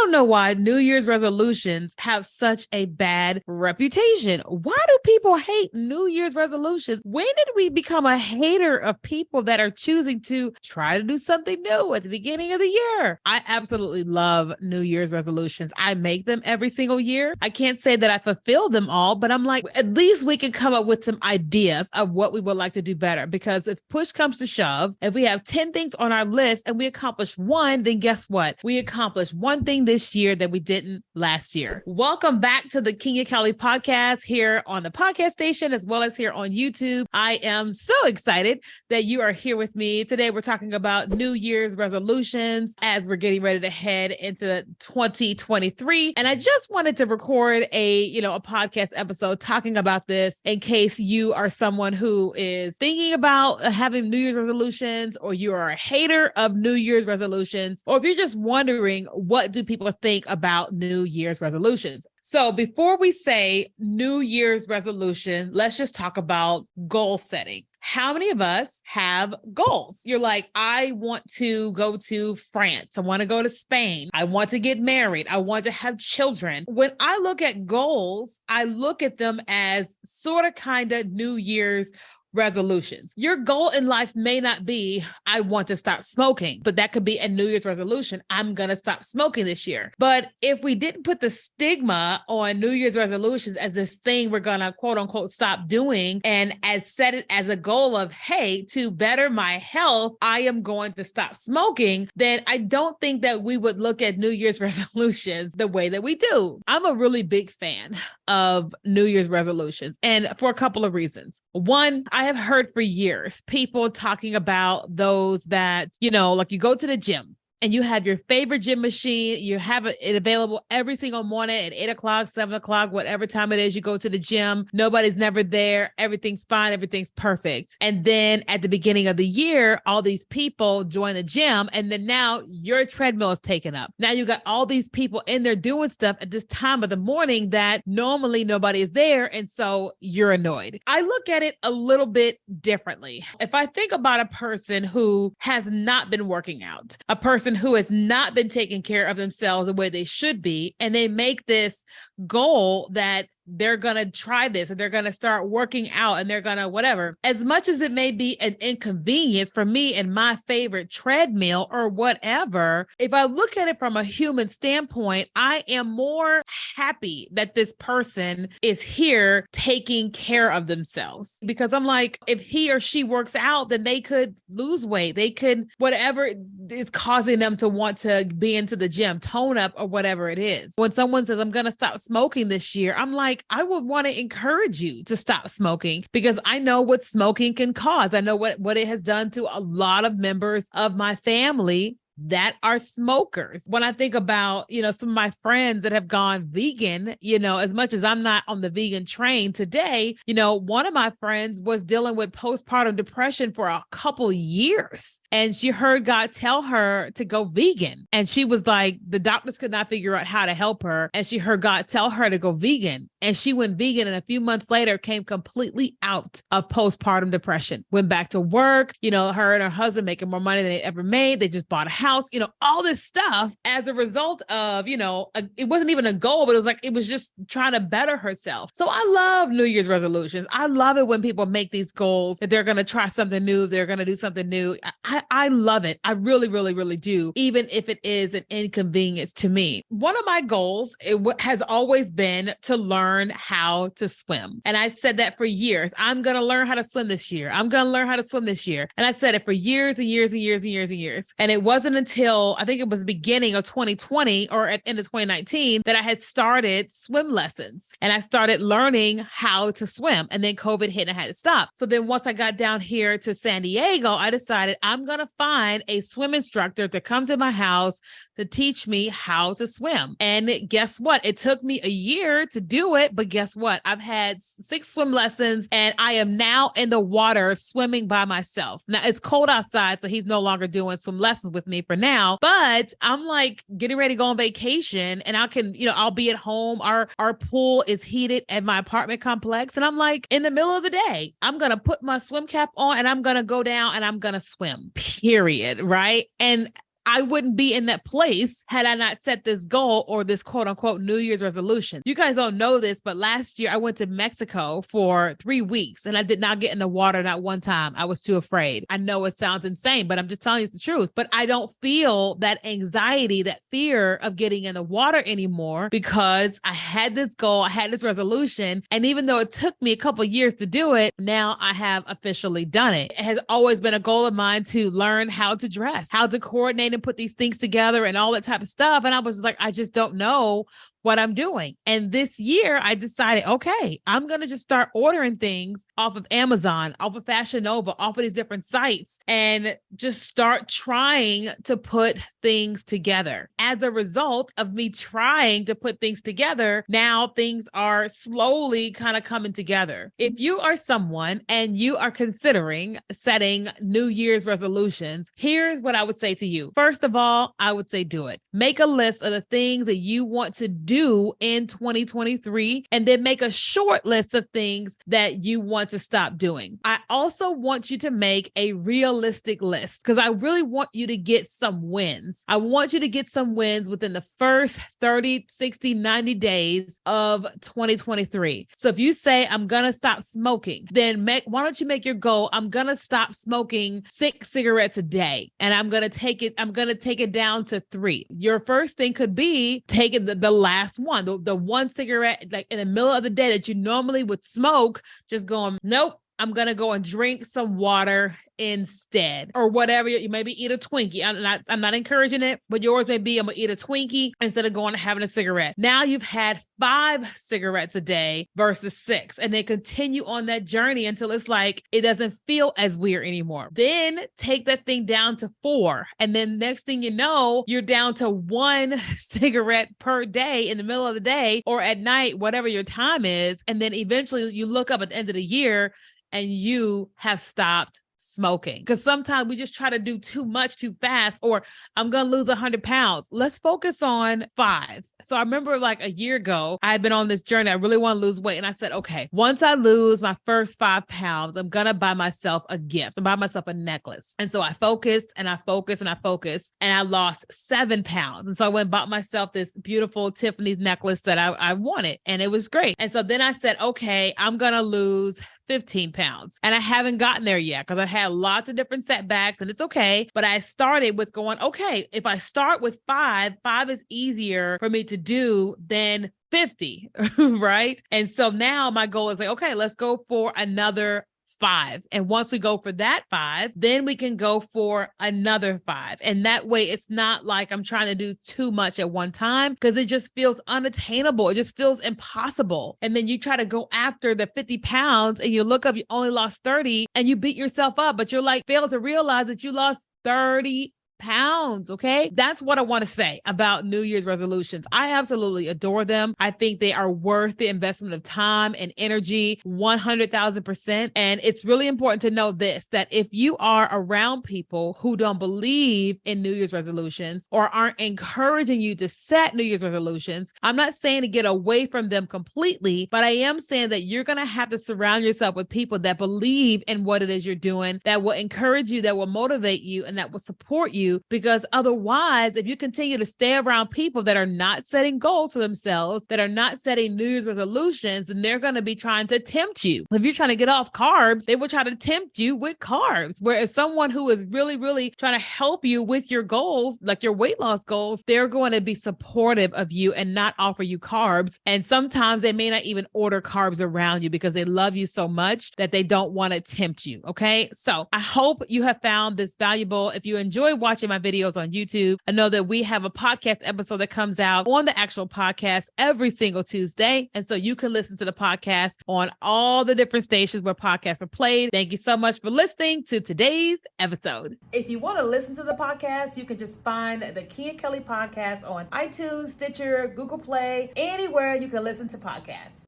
don't know why New Year's resolutions have such a bad reputation. Why do people hate New Year's resolutions? When did we become a hater of people that are choosing to try to do something new at the beginning of the year? I absolutely love New Year's resolutions. I make them every single year. I can't say that I fulfill them all, but I'm like, at least we can come up with some ideas of what we would like to do better. Because if push comes to shove, if we have 10 things on our list and we accomplish one, then guess what? We accomplished one thing this year that we didn't last year. Welcome back to the Keenya podcast here on the podcast station, as well as here on YouTube. I am so excited that you are here with me. Today, we're talking about New Year's resolutions as we're getting ready to head into 2023. And I just wanted to record a podcast episode talking about this in case you are someone who is thinking about having New Year's resolutions, or you are a hater of New Year's resolutions, or if you're just wondering, what do people think about New Year's resolutions? So before we say New Year's resolution, let's just talk about goal setting. How many of us have goals? You're like, I want to go to France. I want to go to Spain. I want to get married. I want to have children. When I look at goals, I look at them as sort of kind of New Year's resolutions. Your goal in life may not be, I want to stop smoking, but that could be a New Year's resolution. I'm going to stop smoking this year. But if we didn't put the stigma on New Year's resolutions as this thing we're going to quote unquote stop doing, and as set it as a goal of, hey, to better my health, I am going to stop smoking, then I don't think that we would look at New Year's resolutions the way that we do. I'm a really big fan of New Year's resolutions, and for a couple of reasons. One, I have heard for years people talking about those that, like you go to the gym and you have your favorite gym machine, you have it available every single morning at 8 o'clock, 7 o'clock, whatever time it is you go to the gym. Nobody's never there. Everything's fine. Everything's perfect. And then at the beginning of the year, all these people join the gym, and then now your treadmill is taken up. Now you got all these people in there doing stuff at this time of the morning that normally nobody is there. And so you're annoyed. I look at it a little bit differently. If I think about a person who has not been working out, a person who has not been taking care of themselves the way they should be, and they make this goal that they're going to try this and they're going to start working out and they're going to whatever. As much as it may be an inconvenience for me and my favorite treadmill or whatever, if I look at it from a human standpoint, I am more happy that this person is here taking care of themselves, because I'm like, if he or she works out, then they could lose weight. They could, whatever is causing them to want to be into the gym, tone up or whatever it is. When someone says, I'm going to stop smoking this year, I'm like, I would want to encourage you to stop smoking, because I know what smoking can cause. I know what it has done to a lot of members of my family that are smokers. When I think about, some of my friends that have gone vegan, as much as I'm not on the vegan train today, one of my friends was dealing with postpartum depression for a couple years, and she heard God tell her to go vegan. And she was like, the doctors could not figure out how to help her. And she heard God tell her to go vegan. And she went vegan, and a few months later came completely out of postpartum depression, went back to work, her and her husband making more money than they ever made. They just bought a house, all this stuff as a result of, it wasn't even a goal, but it was just trying to better herself. So I love New Year's resolutions. I love it when people make these goals that they're going to try something new. They're going to do something new. I love it. I really, really, really do. Even if it is an inconvenience to me. One of my goals has always been to learn how to swim. And I said that for years. I'm going to learn how to swim this year. I'm going to learn how to swim this year. And I said it for years and years and years and years and years. And it wasn't until I think it was the beginning of 2020 or at the end of 2019 that I had started swim lessons, and I started learning how to swim. And then COVID hit and I had to stop. So then once I got down here to San Diego, I decided I'm going to find a swim instructor to come to my house to teach me how to swim. And guess what? It took me a year to do it, but guess what? I've had 6 swim lessons, and I am now in the water swimming by myself. Now it's cold outside, so he's no longer doing swim lessons with me for now, but I'm like getting ready to go on vacation, and I can, I'll be at home. Our pool is heated at my apartment complex. And I'm like, in the middle of the day, I'm going to put my swim cap on and I'm going to go down and I'm going to swim, period. Right. And I wouldn't be in that place had I not set this goal or this quote unquote New Year's resolution. You guys don't know this, but last year I went to Mexico for 3 weeks and I did not get in the water not one time. I was too afraid. I know it sounds insane, but I'm just telling you the truth. But I don't feel that anxiety, that fear of getting in the water anymore because I had this goal, I had this resolution. And even though it took me a couple years to do it, now I have officially done it. It has always been a goal of mine to learn how to dress, how to coordinate and put these things together and all that type of stuff. And I was like, I just don't know what I'm doing. And this year I decided, okay, I'm going to just start ordering things off of Amazon, off of Fashion Nova, off of these different sites, and just start trying to put things together. As a result of me trying to put things together, now things are slowly kind of coming together. If you are someone and you are considering setting New Year's resolutions, here's what I would say to you. First of all, I would say do it. Make a list of the things that you want to do in 2023, and then make a short list of things that you want to stop doing. I also want you to make a realistic list because I really want you to get some wins. I want you to get some wins within the first 30, 60, 90 days of 2023. So if you say, I'm going to stop smoking, then why don't you make your goal? I'm going to stop smoking 6 cigarettes a day, and I'm going to take it down to 3. Your first thing could be taking the last one, the one cigarette like in the middle of the day that you normally would smoke, just going, nope, I'm going to go and drink some water instead, or whatever. You maybe eat a Twinkie. I'm not encouraging it, but yours may be, I'm going to eat a Twinkie instead of going and having a cigarette. Now you've had 5 cigarettes a day versus 6, and then continue on that journey until it's like, it doesn't feel as weird anymore. Then take that thing down to 4. And then next thing you know, you're down to 1 cigarette per day in the middle of the day or at night, whatever your time is. And then eventually you look up at the end of the year and you have stopped smoking. Because sometimes we just try to do too much too fast, or I'm going to lose 100 pounds. Let's focus on 5. So I remember like a year ago, I had been on this journey. I really want to lose weight. And I said, okay, once I lose my first 5 pounds, I'm going to buy myself a gift and buy myself a necklace. And so I focused and I focused and I focused, and I lost 7 pounds. And so I went and bought myself this beautiful Tiffany's necklace that I wanted. And it was great. And so then I said, okay, I'm going to lose 15 pounds. And I haven't gotten there yet because I had lots of different setbacks, and it's okay. But I started with going, okay, if I start with 5 is easier for me to do than 50, right? And so now my goal is like, okay, let's go for another 5. And once we go for that 5, then we can go for another 5. And that way it's not like I'm trying to do too much at one time, because it just feels unattainable. It just feels impossible. And then you try to go after the 50 pounds and you look up, you only lost 30 and you beat yourself up, but you're like, fail to realize that you lost 30 pounds. Okay. That's what I want to say about New Year's resolutions. I absolutely adore them. I think they are worth the investment of time and energy, 100,000%. And it's really important to know this, that if you are around people who don't believe in New Year's resolutions or aren't encouraging you to set New Year's resolutions, I'm not saying to get away from them completely, but I am saying that you're going to have to surround yourself with people that believe in what it is you're doing, that will encourage you, that will motivate you, and that will support you. Because otherwise, if you continue to stay around people that are not setting goals for themselves, that are not setting New Year's resolutions, then they're going to be trying to tempt you. If you're trying to get off carbs, they will try to tempt you with carbs. Whereas someone who is really, really trying to help you with your goals, like your weight loss goals, they're going to be supportive of you and not offer you carbs. And sometimes they may not even order carbs around you because they love you so much that they don't want to tempt you. Okay. So I hope you have found this valuable. If you enjoy watching my videos on YouTube, I know that we have a podcast episode that comes out on the actual podcast every single Tuesday. And so you can listen to the podcast on all the different stations where podcasts are played. Thank you so much for listening to today's episode. If you want to listen to the podcast, you can just find the Keenya Kelly podcast on iTunes, Stitcher, Google Play, anywhere you can listen to podcasts.